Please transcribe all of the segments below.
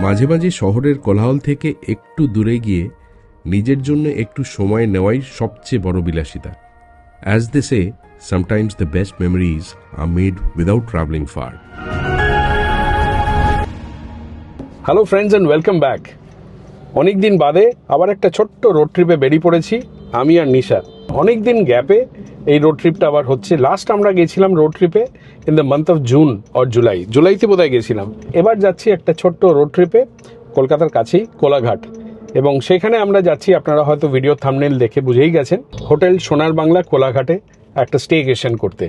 মাঝে মাঝে শহরের কোলাহল থেকে একটু দূরে গিয়ে নিজের জন্য একটু সময় নেওয়াই সবচেয়ে বড় বিলাসিতা। As they say, sometimes the best memories are made without traveling far. Hello friends and welcome back. অনেক দিন বাদে আবার একটা ছোট্ট রোড ট্রিপে বেরিয়ে পড়েছি আমি আর নিশা। অনেক দিন গ্যাপে এই রোড ট্রিপটা আবার হচ্ছে। লাস্ট আমরা গেছিলাম রোড ট্রিপে in the month of June or জুলাইতে বোধহয় গেছিলাম। এবার যাচ্ছি একটা ছোট্ট রোড ট্রিপে কলকাতার কাছেই কোলাঘাট, এবং সেখানে আমরা যাচ্ছি, আপনারা হয়তো ভিডিও থাম্বনেল দেখে বুঝেই গেছেন, হোটেল সোনার বাংলা কোলাঘাটে একটা স্টেকেশন করতে।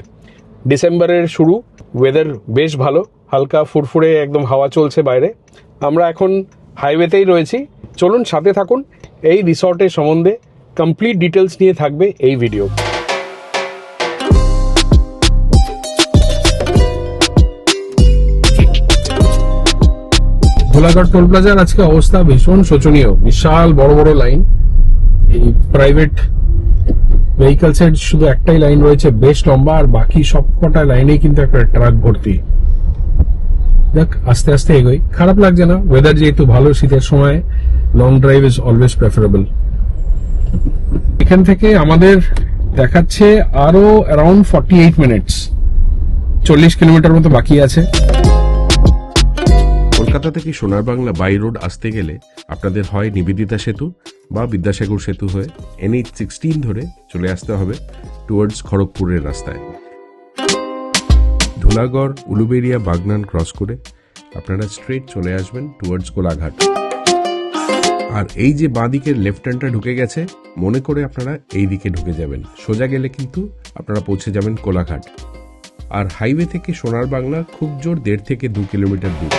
ডিসেম্বরের শুরু, ওয়েদার বেশ ভালো, হালকা ফুরফুরে একদম হাওয়া চলছে বাইরে। আমরা এখন হাইওয়েতেই রয়েছি। চলুন সাথে থাকুন, এই রিসর্টের সম্বন্ধে কমপ্লিট ডিটেলস নিয়ে থাকবে এই ভিডিও। কোলাঘাট টোল প্লাজার আজকে অবস্থা ভীষণ শোচনীয়। বিশাল বড় বড় লাইন, এই প্রাইভেট ভেহিকলস এর শুধু একটাই লাইন রয়েছে বেশ লম্বা, আর বাকি সবকটা লাইনে কিন্তু একটা ট্রাক ভর্তি। দেখ আস্তে আস্তে এগোই, খারাপ লাগছে না। ওয়েদার যেহেতু ভালো, শীতের সময় long drive is always preferable. এখান থেকে আমাদের দেখাচ্ছে আরো অ্যারাউন্ড 48 মিনিটস, 40 কিলোমিটার মতো বাকি আছে। কলকাতা থেকে সোনার বাংলা বাই রোড আসতে গেলে আপনাদের হয় নিবেদিতা সেতু বা বিদ্যাসাগর সেতু হয়ে NH-16 ধরে চলে আসতে হবে টুয়ার্ডস খড়গপুরের রাস্তায়। ধুলাগড়, উলুবেড়িয়া, বাগনান ক্রস করে আপনারা স্ট্রেট চলে আসবেন টুয়ার্ডস কোলাঘাট। আর এই যে বাঁ দিকের লেফট হ্যান্ডটা ঢুকে গেছে, মনে করে আপনারা এই দিকে ঢুকে যাবেন। সোজা গেলে কিন্তু আপনারা পৌঁছে যাবেন কোলাঘাট। আর হাইওয়ে থেকে সোনার বাংলা খুব জোর 1.5 থেকে 2 কিলোমিটার দূর।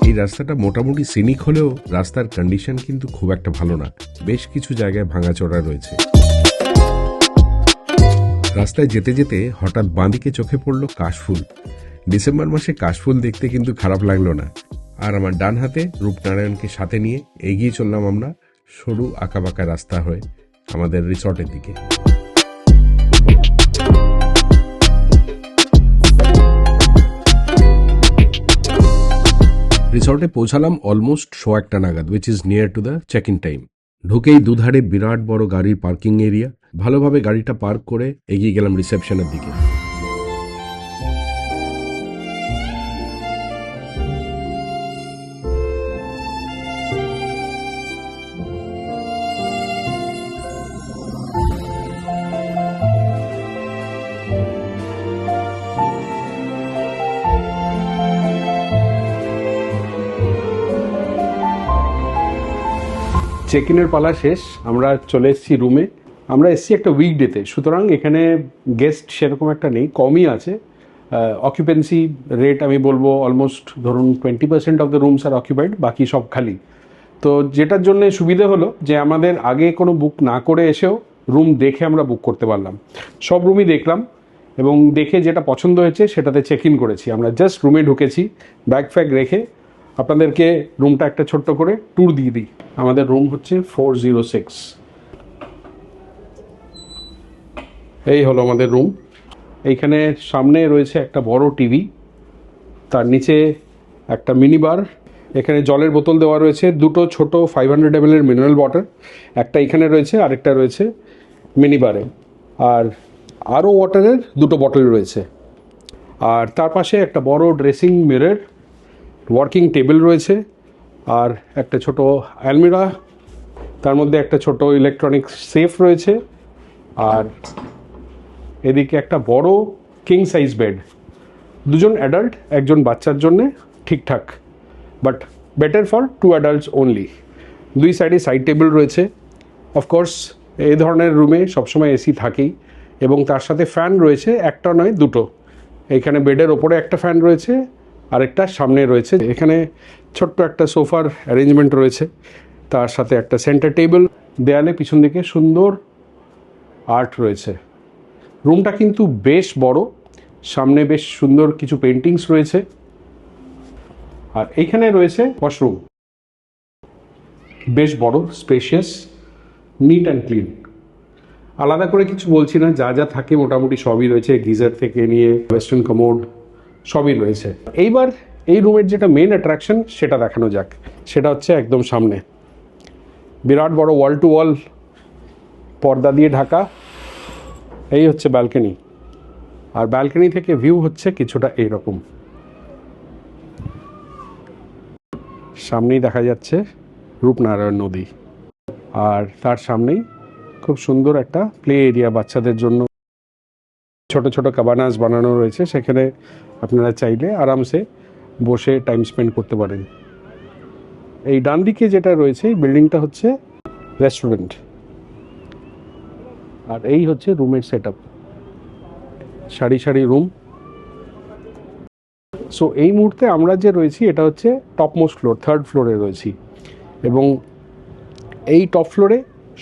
এই রাস্তাটা মোটামুটি সিনিক হলেও রাস্তার কন্ডিশন কিন্তু খুব একটা ভালো না, বেশ কিছু জায়গায় ভাঙাচোরা রয়েছে। রাস্তায় যেতে যেতে হঠাৎ বাঁদিকে চোখে পড়লো কাশফুল। ডিসেম্বর মাসে কাশফুল দেখতে কিন্তু খারাপ লাগলো না। আর আমার ডান হাতে রূপনারায়ণকে সাথে নিয়ে এগিয়ে চললাম আমরা সরু আঁকাবাঁকা রাস্তা হয়ে আমাদের রিসর্টের দিকে। রিসর্টে পৌঁছালাম অলমোস্ট 1:15 নাগাদ, which is near to the check in time. ঢুকেই দুধারে বিরাট বড় গাড়ির পার্কিং এরিয়া। ভালোভাবে গাড়িটা পার্ক করে এগিয়ে গেলাম রিসেপশনের দিকে। চেক ইনের পালা শেষ, আমরা চলে এসেছি রুমে। আমরা এসেছি একটা উইকডেতে, সুতরাং এখানে গেস্ট সেরকম একটা নেই, কমই আছে। অকুপেন্সি রেট আমি বলবো অলমোস্ট ধরুন 20% of the rooms are occupied, বাকি সব খালি। তো যেটার জন্য সুবিধে হলো যে আমাদের আগে কোনো বুক না করে এসেও রুম দেখে আমরা বুক করতে পারলাম। সব রুমই দেখলাম এবং দেখে যেটা পছন্দ হয়েছে সেটাতে চেক ইন করেছি। আমরা জাস্ট রুমে ঢুকেছি, ব্যাগ ফ্যাগ রেখে আপনাদেরকে রুমটা একটা ছোট্ট করে ট্যুর দিয়ে দিই। আমাদের রুম হচ্ছে 406। এই হলো আমাদের রুম। এইখানে সামনে রয়েছে একটা বড় টিভি, তার নিচে একটা মিনি বার, এখানে জলের বোতল দেওয়া রয়েছে, দুটো ছোট 500 ml এর মিনারেল ওয়াটার, একটা এখানে রয়েছে আরেকটা রয়েছে মিনি বারে, আর আরও ওয়াটারের দুটো বটল রয়েছে। আর তার পাশে একটা বড় ড্রেসিং মিরর, ওয়ার্কিং টেবিল রয়েছে, আর একটা ছোট আলমিরা, তার মধ্যে একটা ছোট ইলেকট্রনিক সেফ রয়েছে, আর এদিকে একটা বড় কিং সাইজ বেড, দুজন অ্যাডাল্ট একজন বাচ্চার জন্যে ঠিকঠাক, but better for 2 adults only. দুই সাইডে সাইড টেবিল রয়েছে। অফকোর্স এই ধরনের রুমে সবসময় এসি থাকেই, এবং তার সাথে ফ্যান রয়েছে, একটা নয় দুটো। এইখানে বেডের ওপরে একটা ফ্যান রয়েছে, আরেকটা সামনে রয়েছে। এখানে ছোট্ট একটা সোফার অ্যারেঞ্জমেন্ট রয়েছে, তার সাথে একটা সেন্টার টেবিল, দেয়ালে পিছন দিকে সুন্দর আর্ট রয়েছে। রুমটা কিন্তু বেশ বড়, সামনে বেশ সুন্দর কিছু পেন্টিংস রয়েছে, আর এইখানে রয়েছে ওয়াশরুম, বেশ বড়, স্পেশিয়াস, নিট অ্যান্ড ক্লিন। আলাদা করে কিছু বলছি না, যা যা থাকে মোটামুটি সবই রয়েছে, গিজার থেকে নিয়ে ওয়েস্টার্ন কমোড সবই রয়েছে। এইবার এই রুমের যেটা মেন অ্যাট্রাকশন সেটা দেখানো যাক। সেটা হচ্ছে একদম সামনে বিরাট বড় ওয়াল টু ওয়াল পর্দা দিয়ে ঢাকা। এই হচ্ছে ব্যালকনি, আর ব্যালকনি থেকে ভিউ হচ্ছে কিছুটা এইরকম। সামনেই দেখা যাচ্ছে রূপনারায়ণ নদী, আর তার সামনেই খুব সুন্দর একটা প্লে এরিয়া বাচ্চাদের জন্য। ছোট ছোট কাবানাস বানানো রয়েছে, সেখানে আপনারা চাইলে আরামসে বসে টাইম স্পেন্ড করতে পারেন। এই ডান দিকে যেটা রয়েছে এই বিল্ডিংটা হচ্ছে রেস্টুরেন্ট, আর এই হচ্ছে রুমের সেট আপ, সারি সারি রুম। সো এই মুহূর্তে আমরা যে রয়েছি এটা হচ্ছে টপ মোস্ট ফ্লোর, 3rd ফ্লোরে রয়েছি, এবং এই টপ ফ্লোরে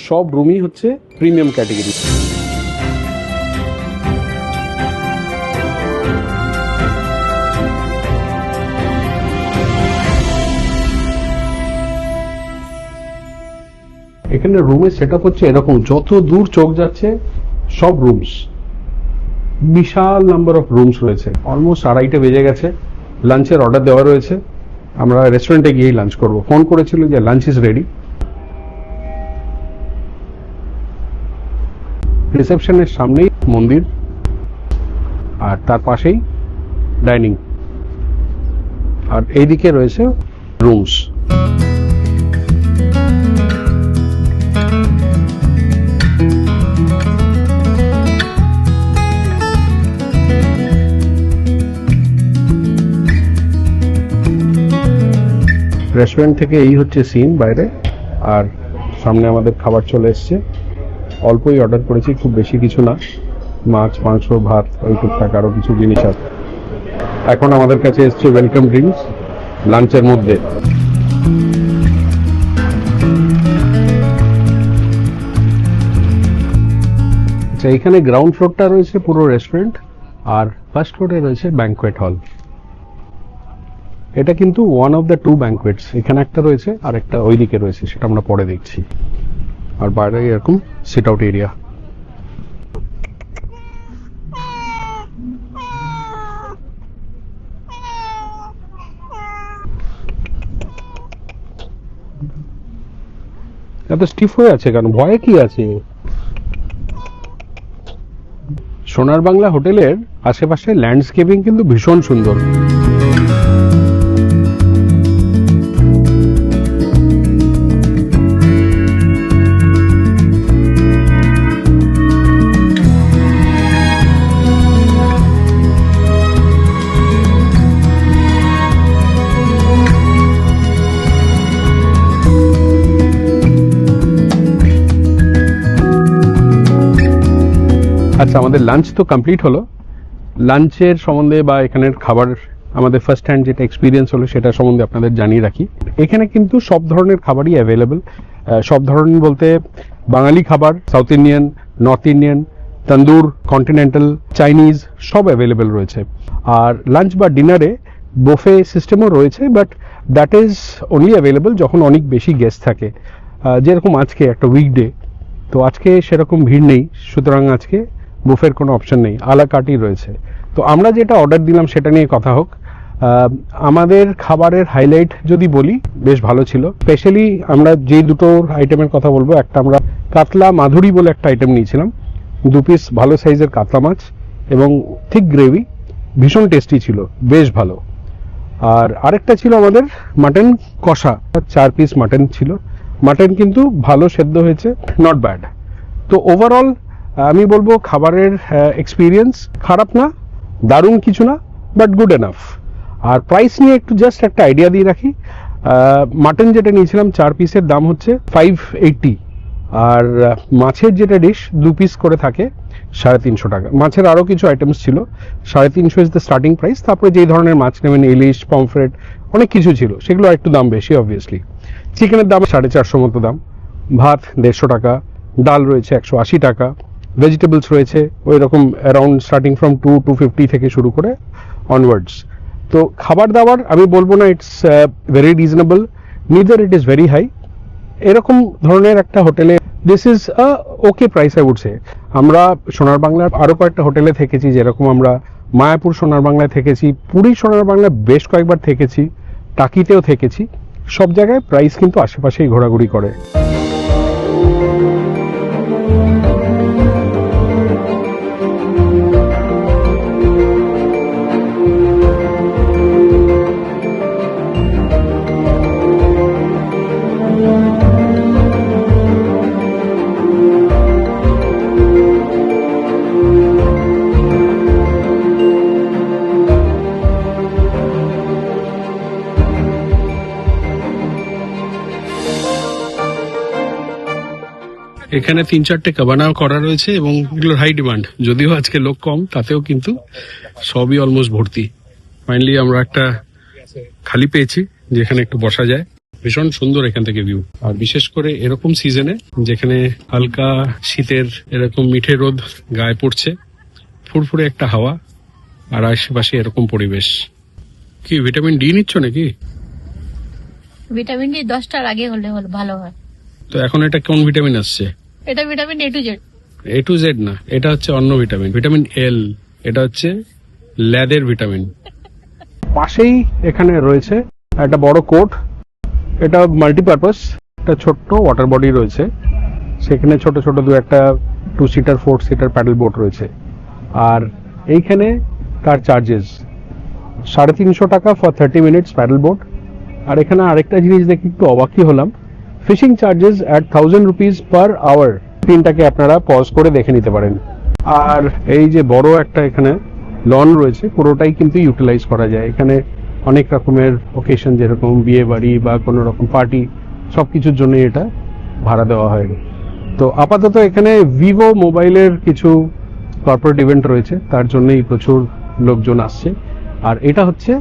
সব রুমই হচ্ছে প্রিমিয়াম ক্যাটেগরি। এখানে রুমের সেট আপ হচ্ছে এরকম, যত দূর চোখ যাচ্ছে সব রুমস, বিশাল নাম্বার অফ রুমস রয়েছে। অলমোস্ট 2:30 বেজে গেছে, লাঞ্চের অর্ডার দেওয়া রয়েছে। আমরা রেস্টুরেন্টে গিয়েই লাঞ্চ করব। ফোন করেছিল যে লাঞ্চ ইজ রেডি। রিসেপশনের সামনেই মন্দির, আর তার পাশেই ডাইনিং, আর এইদিকে রয়েছে রুমস। রেস্টুরেন্ট থেকে এই হচ্ছে সিন বাইরে, আর সামনে আমাদের খাবার চলে এসছে। অল্পই অর্ডার করেছি, খুব বেশি কিছু না, মাছ, মাংস, ভাত, ওই টুকটাক আরও কিছু জিনিস আছে। এখন আমাদের কাছে এসছে ওয়েলকাম ড্রিঙ্কস লাঞ্চের মধ্যে। আচ্ছা, এখানে গ্রাউন্ড ফ্লোরটা রয়েছে পুরো রেস্টুরেন্ট, আর ফার্স্ট ফ্লোরে রয়েছে ব্যাংকোয়েট হল। এটা কিন্তু ওয়ান অফ দ্য 2 ব্যাংকোয়েটস, এখানে একটা রয়েছে আর একটা ওইদিকে রয়েছে, সেটা আমরা পরে দেখছি। আর বাইরে এরকম সিট আউট এরিয়া। এত স্টিফ হয়ে আছে কেন? ভয়ে কি আছে? সোনার বাংলা হোটেলের আশেপাশে ল্যান্ডস্কেপিং কিন্তু ভীষণ সুন্দর। আচ্ছা, আমাদের লাঞ্চ তো কমপ্লিট হলো। লাঞ্চের সম্বন্ধে বা এখানের খাবার আমাদের ফার্স্ট হ্যান্ড যেটা এক্সপিরিয়েন্স হলো সেটা সম্বন্ধে আপনাদের জানিয়ে রাখি। এখানে কিন্তু সব ধরনের খাবারই অ্যাভেলেবেল। সব ধরনের বলতে বাঙালি খাবার, সাউথ ইন্ডিয়ান, নর্থ ইন্ডিয়ান, তন্দুর, কন্টিনেন্টাল, চাইনিজ সব অ্যাভেলেবেল রয়েছে। আর লাঞ্চ বা ডিনারে বুফে সিস্টেমও রয়েছে, but that is only available যখন অনেক বেশি গেস্ট থাকে, যেরকম আজকে একটা উইকডে। তো আজকে সেরকম ভিড় নেই, সুতরাং আজকে বুফের কোনো অপশন নেই, আলা কার্টই রয়েছে। তো আমরা যেটা অর্ডার দিলাম সেটা নিয়ে কথা হোক। আমাদের খাবারের হাইলাইট যদি বলি, বেশ ভালো ছিল। স্পেশালি আমরা যে দুটো আইটেমের কথা বলবো, একটা আমরা কাতলা মাধুরী বলে একটা আইটেম নিয়েছিলাম, 2 পিস ভালো সাইজের কাতলা মাছ এবং থিক গ্রেভি, ভীষণ টেস্টি ছিল, বেশ ভালো। আর আরেকটা ছিল আমাদের মাটন কষা, 4 পিস মাটন ছিল। মাটন কিন্তু ভালো সেদ্ধ হয়েছে, নট ব্যাড। তো ওভারঅল আমি বলবো খাবারের এক্সপিরিয়েন্স খারাপ না, দারুণ কিছু না, বাট গুড এনাফ। আর প্রাইস নিয়ে একটু জাস্ট একটা আইডিয়া দিয়ে রাখি। মাটন যেটা নিয়েছিলাম 4 পিসের দাম হচ্ছে 580, আর মাছের যেটা ডিশ 2 পিস করে থাকে 350 টাকা। মাছের আরও কিছু আইটেমস ছিল, 350 ইজ দ্য স্টার্টিং প্রাইস। তারপরে যেই ধরনের মাছ নেবেন, ইলিশ, পমফ্রেট, অনেক কিছু ছিল, সেগুলো একটু দাম বেশি অবভিয়াসলি। চিকেনের দাম 450 মতো দাম, ভাত 150 টাকা, ডাল রয়েছে 180 টাকা, ভেজিটেবলস রয়েছে ওই রকম অ্যারাউন্ড স্টার্টিং ফ্রম 250 থেকে শুরু করে অনওয়ার্ডস। তো খাবার দাবার আমি বলবো না it's very reasonable, neither it is very high. এরকম ধরনের একটা হোটেলে this is okay price I would say. আমরা সোনার বাংলার আরও কয়েকটা হোটেলে থেকেছি, যেরকম আমরা মায়াপুর সোনার বাংলায় থেকেছি, পুরী সোনার বাংলায় বেশ কয়েকবার থেকেছি, টাকিতেও থেকেছি। সব জায়গায় প্রাইস কিন্তু আশেপাশেই ঘোরাঘুরি করে। এখানে 3-4টে কাবানাও করা রয়েছে এবং এগুলোর হাই ডিমান্ড, যদিও আজকে লোক কম, তাতেও কিন্তু সবই অলমোস্ট ভর্তি। ফাইনালি আমরা একটা খালি পেয়েছি যেখানে একটু বসা যায়। ভীষণ সুন্দর এখান থেকে ভিউ, আর বিশেষ করে এরকম সিজনে যেখানে হালকা শীতের এরকম মিঠে রোদ গায়ে পড়ছে, ফুরফুরে একটা হাওয়া, আর আশেপাশে এরকম পরিবেশ। কি ভিটামিন ডি নিচ্ছ নাকি? ভিটামিন ডি 10টার আগে হলে ভালো হয়। তো এখন এটা কোন ভিটামিন আসছে? এটা vitamin A to Z. A to Z না, এটা হচ্ছে অন্য ভিটামিন, ভিটামিন এল। এটা হচ্ছে ল্যাদের ভিটামিন। পাশেই এখানে রয়েছে একটা বড় কোর্ট, এটা মাল্টিপারপাস, একটা ছোট্ট ওয়াটার বডি রয়েছে, সেখানে ছোট ছোট দু একটা 2 সিটার 4 সিটার প্যাডেল বোট রয়েছে। আর এইখানে তার চার্জেস 350 টাকা ফর 30 মিনিটস প্যাডেল বোট। আর এখানে আরেকটা জিনিস দেখে একটু অবাকই হলাম, fishing charges at 1000 rupees per hour. তিনটাকে আপনারা পজ করে দেখে নিতে পারেন। আর এই যে বড় একটা এখানে লন রয়েছে, পুরোটাই কিন্তু ইউটিলাইজ করা যায়। এখানে অনেক রকমের ওকেশন, যেরকম বিয়ে বাড়ি বা কোনো রকম পার্টি, সব কিছুর জন্য এটা ভাড়া দেওয়া হয়। তো আপাতত এখানে ভিভো মোবাইলের কিছু কর্পোরেট ইভেন্ট রয়েছে, তার জন্যই প্রচুর লোকজন আসছে। আর এটা হচ্ছে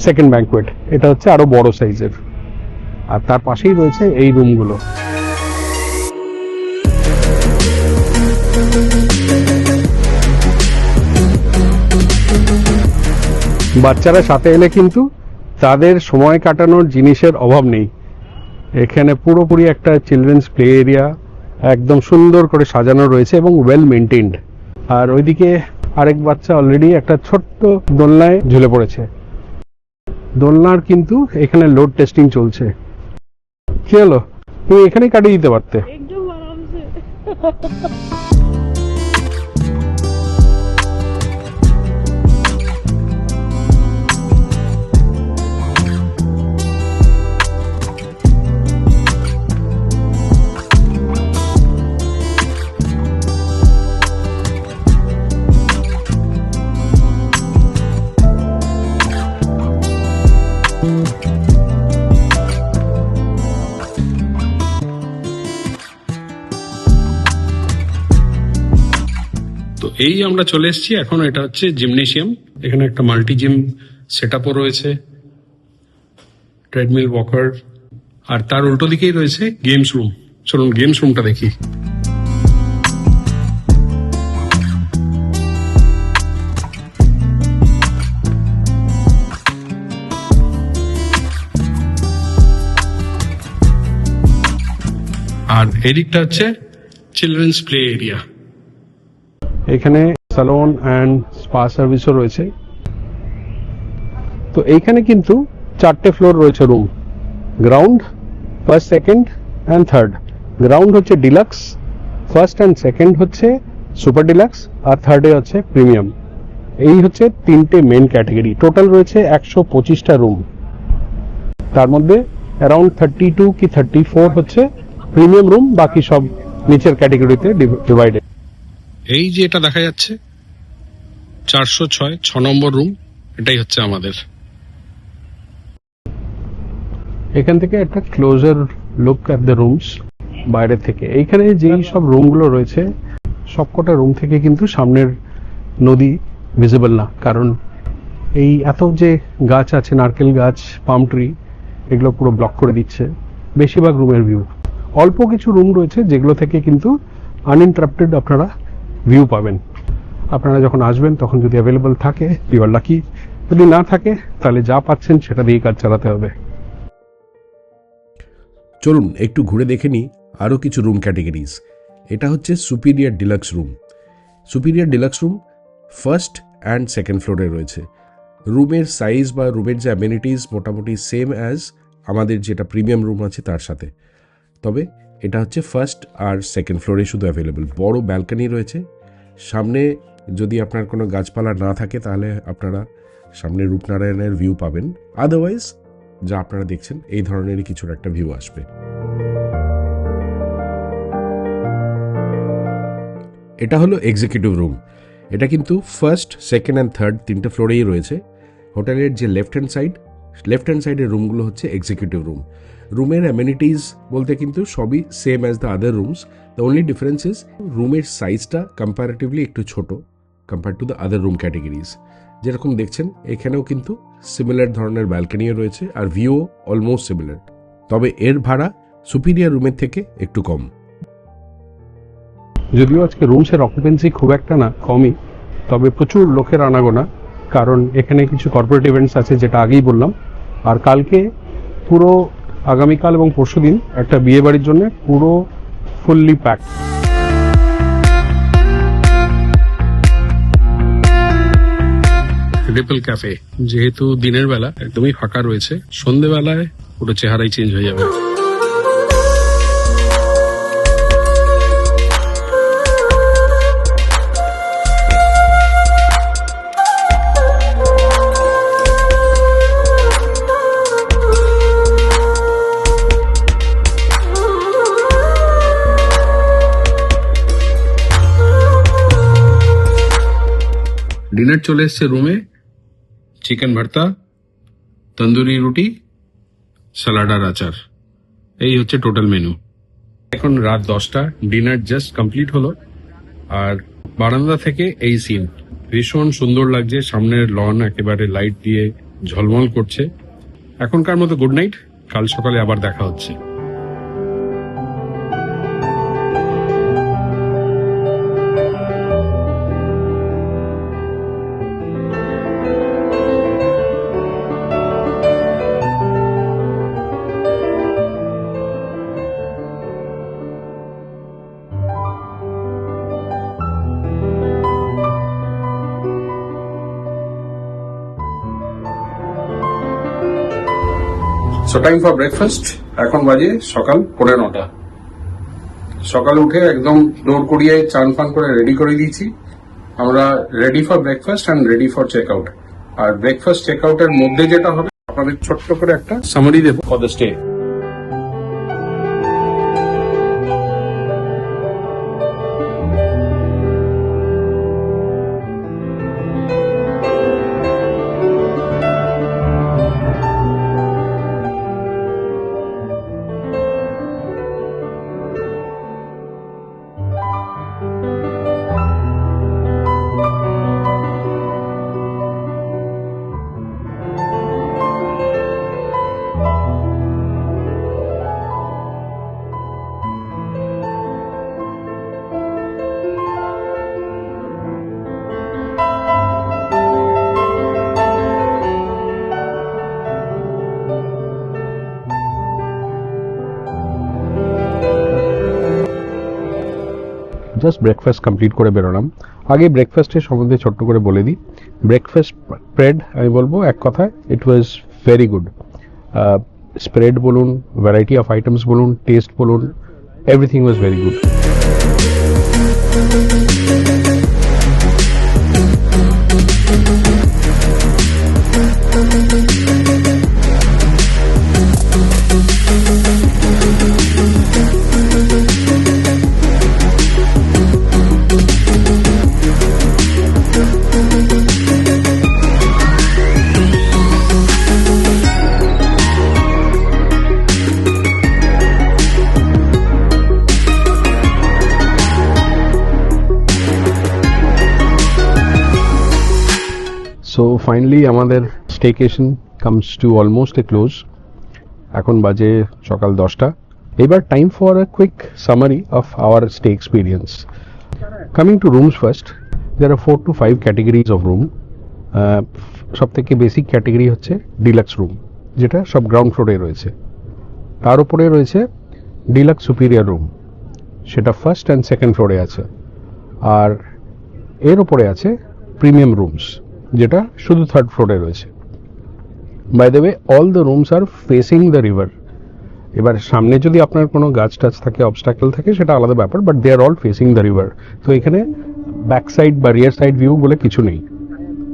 সেকেন্ড ব্যাংকুয়েট, এটা হচ্ছে আরো বড় সাইজের। আর তার পাশেই রয়েছে এই রুমগুলো। বাচ্চারা সাথে এলে কিন্তু তাদের সময় কাটানোর জিনিসের অভাব নেই। এখানে পুরোপুরি একটা চিলড্রেন্স প্লে এরিয়া একদম সুন্দর করে সাজানো রয়েছে এবং ওয়েল মেনটেন্ড। আর ওইদিকে আরেক বাচ্চা অলরেডি একটা ছোট্ট দোলনায় ঝুলে পড়েছে। দোলনার কিন্তু এখানে লোড টেস্টিং চলছে। কি হলো, তুমি এখানেই কাটিয়ে দিতে পারতে। একদম আরামসে। তো এই আমরা চলে এসেছি এখন, এটা হচ্ছে জিমনেশিয়াম। এখানে একটা মাল্টি জিম সেট আপও রয়েছে, ট্রেডমিল, ওয়াকার, আর তার উল্টো দিকেই রয়েছে গেমস রুম। চলুন গেমস রুমটা দেখি। আর এদিকটা হচ্ছে চিলড্রেন্স প্লে এরিয়া। এখানে স্যালন অ্যান্ড স্পা সার্ভিসও রয়েছে। তো এইখানে কিন্তু 4টে ফ্লোর রয়েছে room, ground, first, second and third. Ground হচ্ছে ডিলাক্স, ফার্স্ট অ্যান্ড সেকেন্ড হচ্ছে সুপার ডিলাক্স, আর থার্ডে হচ্ছে প্রিমিয়াম। এই হচ্ছে 3টে মেন ক্যাটাগরি। টোটাল রয়েছে 125টা রুম, তার মধ্যে অ্যারাউন্ড 32 কি 34 হচ্ছে প্রিমিয়াম রুম, বাকি সব নিচের ক্যাটাগরিতে ডিভাইডেড। এই যে এটা দেখা যাচ্ছে 406 6 নম্বর রুম, এটাই হচ্ছে আমাদের। এখান থেকে একটা closer look at the rooms বাইরে থেকে। এইখানে যেই সব রুমগুলো রয়েছে, সবকটা রুম থেকে কিন্তু সামনের নদী ভিজিবল না, কারণ এই এত যে গাছ আছে, নারকেল গাছ, পাম ট্রি, এগুলো পুরো ব্লক করে দিচ্ছে বেশিরভাগ রুমের ভিউ। অল্প কিছু রুম রয়েছে যেগুলো থেকে কিন্তু আনইন্টারাপ্টেড আপনারা ভিউ পাবেন। আপনারা যখন আসবেন তখন যদি অ্যাভেলেবল থাকে ইউ আর লাকি, যদি না থাকে তাহলে যা পাচ্ছেন সেটা দিয়েই কাজ চালাতে হবে। চলুন একটু ঘুরে দেখে নিই আরও কিছু রুম ক্যাটেগরিজ। এটা হচ্ছে superior deluxe room. Superior deluxe room first and second ফ্লোরে রয়েছে। রুমের সাইজ বা রুমের যে অ্যামিনিটিস মোটামুটি সেম অ্যাজ আমাদের যেটা প্রিমিয়াম রুম আছে তার সাথে, তবে এটা হচ্ছে ফার্স্ট আর সেকেন্ড ফ্লোরে শুধু অ্যাভেলেবল। বড় ব্যালকনি রয়েছে সামনে, যদি আপনার কোনো গাছপালা না থাকে তাহলে আপনারা সামনে রূপনারায়ণের ভিউ পাবেন, আদারওয়াইজ যা আপনারা দেখছেন এই ধরনেরই কিছুর একটা ভিউ আসবে। এটা হলো এক্সিকিউটিভ রুম। এটা কিন্তু ফার্স্ট, সেকেন্ড অ্যান্ড থার্ড তিনটে ফ্লোরেই রয়েছে। হোটেলের যে লেফট হ্যান্ড সাইডের রুমগুলো হচ্ছে এক্সিকিউটিভ রুম। রুমের অ্যামিনিটিস বলতে কিন্তু সবই same as the other rooms. The only difference is রুমের সাইজটা কম্পারেটিভলি একটু ছোট compare to the other room categories. যেরকম দেখছেন এখানেও কিন্তু সিমিলার ধরনের ব্যালকনিও রয়েছে আর ভিউ অলমোস্ট সিমিলার, তবে এর ভাড়া সুপিরিয়ার রুমের থেকে একটু কম। যদিও আজকে রুমসের অকুপেন্সি খুব একটা না, কমই, তবে প্রচুর লোকের আনাগোনা, কারণ এখানে কিছু কর্পোরেট ইভেন্টস আছে যেটা আগেই বললাম। আর কালকে পুরো আগামীকাল এবং পরশুদিন একটা বিয়ে বাড়ির জন্য পুরো ফুললি প্যাক। রিপল ক্যাফে যেহেতু দিনের বেলা একদমই ফাঁকা রয়েছে, সন্ধেবেলায় পুরো চেহারাই চেঞ্জ হয়ে যাবে। ডিনার চলে এসছে রুমে, চিকেন ভর্তা, তন্দুরি রুটি, সালাড আর আচার, এই হচ্ছে টোটাল মেনু। এখন রাত 10টা, ডিনার জাস্ট কমপ্লিট হলো, আর বারান্দা থেকে এই সিন ভীষণ সুন্দর লাগছে। সামনের লন একেবারে লাইট দিয়ে ঝলমল করছে। এখনকার মতো গুড নাইট, কাল সকালে আবার দেখা হচ্ছে। So time for breakfast. এখন বাজে সকাল 9:15। সকালে উঠে একদম দৌড় করিয়ে চান ফান করে রেডি করে দিয়েছি। আমরা ready for breakfast and ready for check out. আর ব্রেকফাস্ট চেক আউটের মধ্যে যেটা হবে আপনাদের ছোট্ট করে একটা সামারি দেবো for the stay. Just breakfast complete করে বেরোলাম। আগে ব্রেকফাস্টের সম্বন্ধে ছোট্ট করে বলে দিই। ব্রেকফাস্ট স্প্রেড আমি বলবো এক কথায়, it was very good. Spread বলুন, ভ্যারাইটি অফ আইটেমস বলুন, টেস্ট বলুন, everything was very good. So finally আমাদের staycation comes to almost a close. এখন বাজে সকাল 10টা। এবার time for a quick summary of our stay experience. Coming to rooms first, there are 4 to 5 categories of room. সব থেকে basic category হচ্ছে deluxe room, যেটা সব গ্রাউন্ড ফ্লোরে রয়েছে। তার উপরে রয়েছে ডিলাক্স সুপিরিয়ার রুম, সেটা ফার্স্ট অ্যান্ড সেকেন্ড ফ্লোরে আছে। আর এর উপরে আছে প্রিমিয়াম রুমস, যেটা শুধু থার্ড ফ্লোরে রয়েছে। By the way, all the rooms are facing the river. এবার সামনে যদি আপনার কোনো গাছ টাছ থাকে, অবস্টাকেল থাকে, সেটা আলাদা ব্যাপার, but they are all facing the river. তো এখানে ব্যাক সাইড বা রিয়ার সাইড ভিউ বলে কিছু নেই।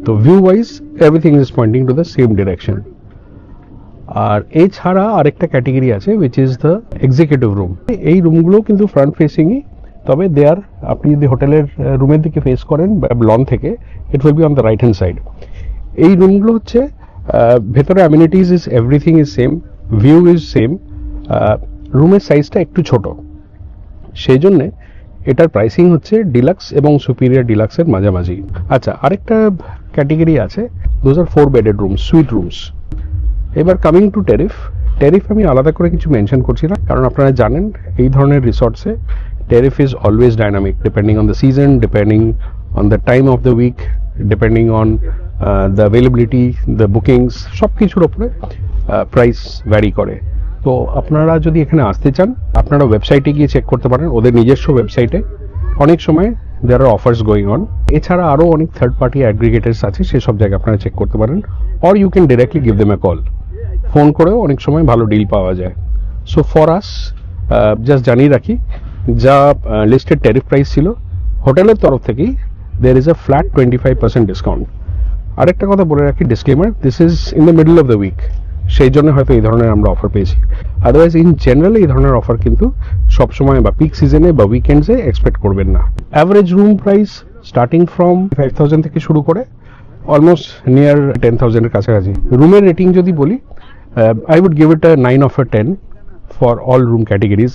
তো view wise everything is pointing to the same direction. আর এছাড়া আরেকটা ক্যাটেগরি আছে which is the executive room. এই রুমগুলো কিন্তু ফ্রন্ট ফেসিংই, তবে দে আর, আপনি যদি হোটেলের রুমের দিকে ফেস করেন লন থেকে, it will be on the right hand side. এই রুমগুলো হচ্ছে ভেতরে amenities is everything is same, view is same, রুমের সাইজটা একটু ছোট, সেই জন্যে এটার প্রাইসিং হচ্ছে ডিলাক্স এবং সুপিরিয়র ডিলাক্সের মাঝামাঝি। আচ্ছা, আরেকটা ক্যাটেগরি আছে, those are 4 bedded rooms, sweet rooms. এবার কামিং টু ট্যারিফ আমি আলাদা করে কিছু মেনশন করছি না, কারণ আপনারা জানেন এই ধরনের রিসর্টসে tariff is always dynamic, depending on the season, depending on the time of the week, depending on the availability, the bookings, সব কিছুর ওপরে প্রাইস ভ্যারি করে। তো আপনারা যদি এখানে আসতে চান, আপনারা ওয়েবসাইটে গিয়ে চেক করতে পারেন, ওদের নিজস্ব ওয়েবসাইটে অনেক সময় দেয়ার আর অফার্স গোয়িং অন। এছাড়া আরও অনেক থার্ড পার্টি অ্যাগ্রিগেটার্স আছে, সেসব জায়গায় আপনারা চেক করতে পারেন, or you can directly give them a call. Phone করেও অনেক সময় ভালো ডিল পাওয়া যায়। সো ফর আস, জাস্ট জানিয়ে রাখি, যা লিস্টেড ট্যারিফ প্রাইস ছিল হোটেলের তরফ থেকেই, there is a flat 25% discount. আরেকটা কথা বলে রাখি, disclaimer, this is in the middle of the week, সেই জন্য হয়তো এই ধরনের আমরা অফার পেয়েছি। আদারওয়াইজ ইন জেনারেল এই ধরনের অফার কিন্তু সবসময় বা পিক সিজনে বা উইকেন্ডসে এক্সপেক্ট করবেন না। Average room price starting from 5,000 থেকে শুরু করে অলমোস্ট নিয়ার 10,000 এর কাছাকাছি। রুমের রেটিং যদি বলি, I would give it a 9 of a 10 for all room categories.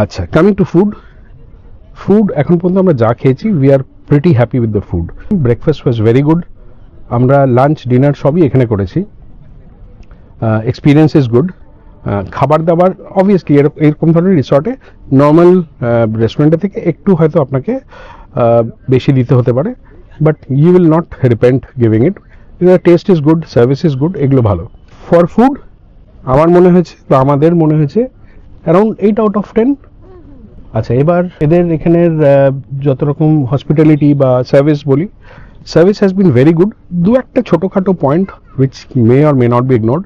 আচ্ছা, coming to food এখন পর্যন্ত আমরা যা খেয়েছি, we are pretty happy with the food. Breakfast was very good. আমরা লাঞ্চ ডিনার সবই এখানে করেছি। Experience is good. খাবার দাবার অবভিয়াসলি এরকম ধরনের রিসর্টে নর্মাল রেস্টুরেন্টের থেকে একটু হয়তো আপনাকে বেশি দিতে হতে পারে, but you will not repent giving it. Taste is good, service is good, এগুলো ভালো। ফর ফুড আমার মনে হয়েছে বা আমাদের মনে হয়েছে অ্যারাউন্ড 8 out of 10। আচ্ছা, এবার এদের এখানের যত রকম হসপিটালিটি বা সার্ভিস বলি, service has been very good. দু একটা ছোটোখাটো point which may or may not be ignored,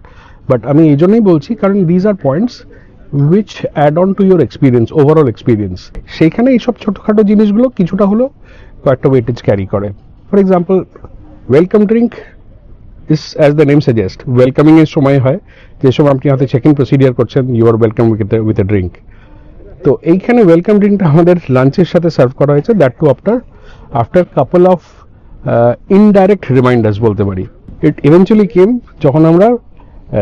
but আমি এই জন্যই বলছি কারণ these are points which add on to your experience, overall experience. সেইখানে এইসব ছোটোখাটো জিনিসগুলো কিছুটা হলেও কয়েকটা ওয়েটেজ ক্যারি করে। For example, welcome drink is as the name suggest, welcoming এর সময় হয় যে সময় আপনি হয়তো চেক ইন প্রসিডিয়ার করছেন, you R welcome with a drink. তো এইখানে ওয়েলকাম ড্রিঙ্কটা আমাদের লাঞ্চের সাথে সার্ভ করা হয়েছে, that too after couple of indirect reminders বলতে পারি। ইট ইভেনচুয়ালি কেম যখন আমরা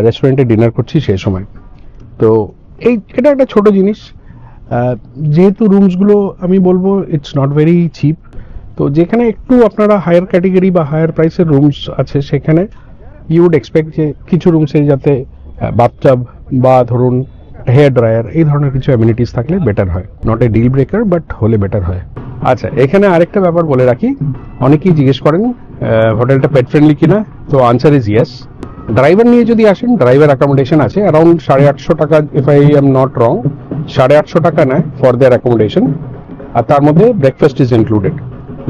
রেস্টুরেন্টে ডিনার করছি সেই সময়। তো এটা একটা ছোট জিনিস, যেহেতু রুমসগুলো আমি বলবো ইটস নট ভেরি চিপ, তো যেখানে একটু আপনারা হায়ার ক্যাটেগরি বা হায়ার প্রাইসের রুমস আছে সেখানে ইউ উড এক্সপেক্ট যে কিছু রুমসে যাতে বাথটাব বা ধরুন হেয়ার ড্রায়ার এই ধরনের কিছু অ্যামিনিটিস থাকলে বেটার হয়। Not a deal breaker, but হলে বেটার হয়। আচ্ছা, এখানে আরেকটা ব্যাপার বলে রাখি, অনেকেই জিজ্ঞেস করেন হোটেলটা পেট ফ্রেন্ডলি কিনা, তো আনসার ইজ ইয়েস। ড্রাইভার নিয়ে যদি আসেন, ড্রাইভার অ্যাকোমোডেশন আছে অ্যারাউন্ড 850 টাকা, if I am not wrong, 850 টাকা নেয় ফর দেয়ার অ্যাকোমোডেশন, আর তার মধ্যে breakfast is included,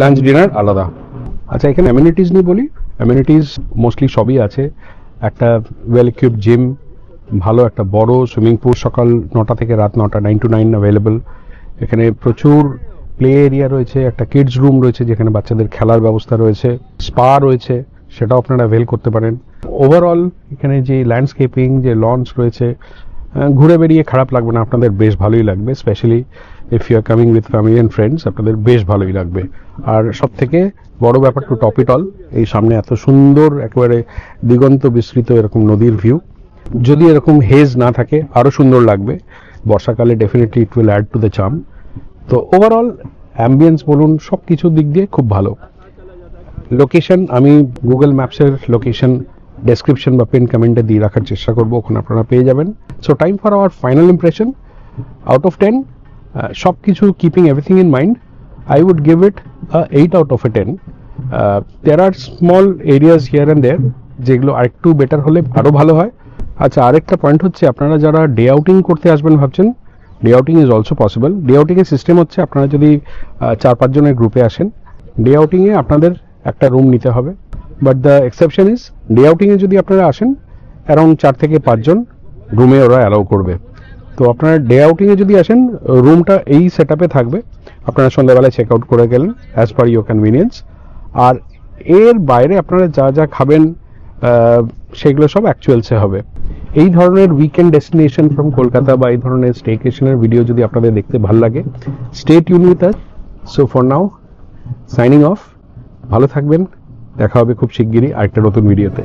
lunch dinner আলাদা। আচ্ছা, এখানে অ্যামিনিটিস নিয়ে বলি, অ্যামিনিটিস মোস্টলি সবই আছে। একটা ওয়েল ইকুইপড জিম, ভালো একটা বড় সুইমিং পুল, সকাল 9টা থেকে রাত 9টা, 9 to 9 অ্যাভেলেবল। এখানে প্রচুর প্লে এরিয়া রয়েছে, একটা কিডস রুম রয়েছে যেখানে বাচ্চাদের খেলার ব্যবস্থা রয়েছে, স্পা রয়েছে, সেটাও আপনারা অ্যাভেল করতে পারেন। ওভারঅল এখানে যে ল্যান্ডস্কেপিং, যে লঞ্চ রয়েছে, ঘুরে বেরিয়ে খারাপ লাগবে না, আপনাদের বেশ ভালোই লাগবে। Specially if you are coming with family and friends, আপনাদের বেশ ভালোই লাগবে। আর সব থেকে বড় ব্যাপার, টু টপ ইট অল, এই সামনে এত সুন্দর একেবারে দিগন্ত বিস্তৃত এরকম নদীর ভিউ, যদি এরকম হেজ না থাকে আরও সুন্দর লাগবে। বর্ষাকালে definitely it will add to the charm. তো ওভারঅল অ্যাম্বিয়েন্স বলুন, সব কিছুর দিক দিয়ে খুব ভালো। লোকেশন আমি গুগল ম্যাপসের লোকেশন ডেসক্রিপশন বা পিন কমেন্টে দিয়ে রাখার চেষ্টা করবো, ওখানে আপনারা পেয়ে যাবেন। So time for our final impression, out of 10, সব কিছু keeping everything in mind, I would give it a 8 out of a 10. There are small areas here and there যেগুলো আরেকটু বেটার হলে আরও ভালো হয়। আচ্ছা, আরেকটা পয়েন্ট হচ্ছে, আপনারা যারা ডে আউটিং করতে আসবেন ভাবছেন, day outing is also possible. Day আউটিংয়ের সিস্টেম হচ্ছে, আপনারা যদি 4-5 জনের গ্রুপে আসেন, ডে আউটিংয়ে আপনাদের একটা রুম নিতে হবে। But the exception is day আউটিংয়ে যদি আপনারা আসেন অ্যারাউন্ড 4 থেকে 5 জন রুমে ওরা অ্যালাউ করবে। তো আপনারা ডে আউটিংয়ে যদি আসেন রুমটা এই সেট আপে থাকবে, আপনারা সন্ধ্যাবেলায় চেক আউট করে গেলেন অ্যাজ পার ইউর কনভিনিয়েন্স। আর এর বাইরে আপনারা যা যা খাবেন সেগুলো সব অ্যাকচুয়ালসে হবে। এই ধরনের উইকেন্ড ডেস্টিনেশন ফ্রম কলকাতা বা এই ধরনের স্টেকেশনের ভিডিও যদি আপনাদের দেখতে ভালো লাগে, stay tune with us. So for now signing off, ভালো থাকবেন, দেখা হবে খুব শিগগিরই আরেকটা নতুন ভিডিওতে।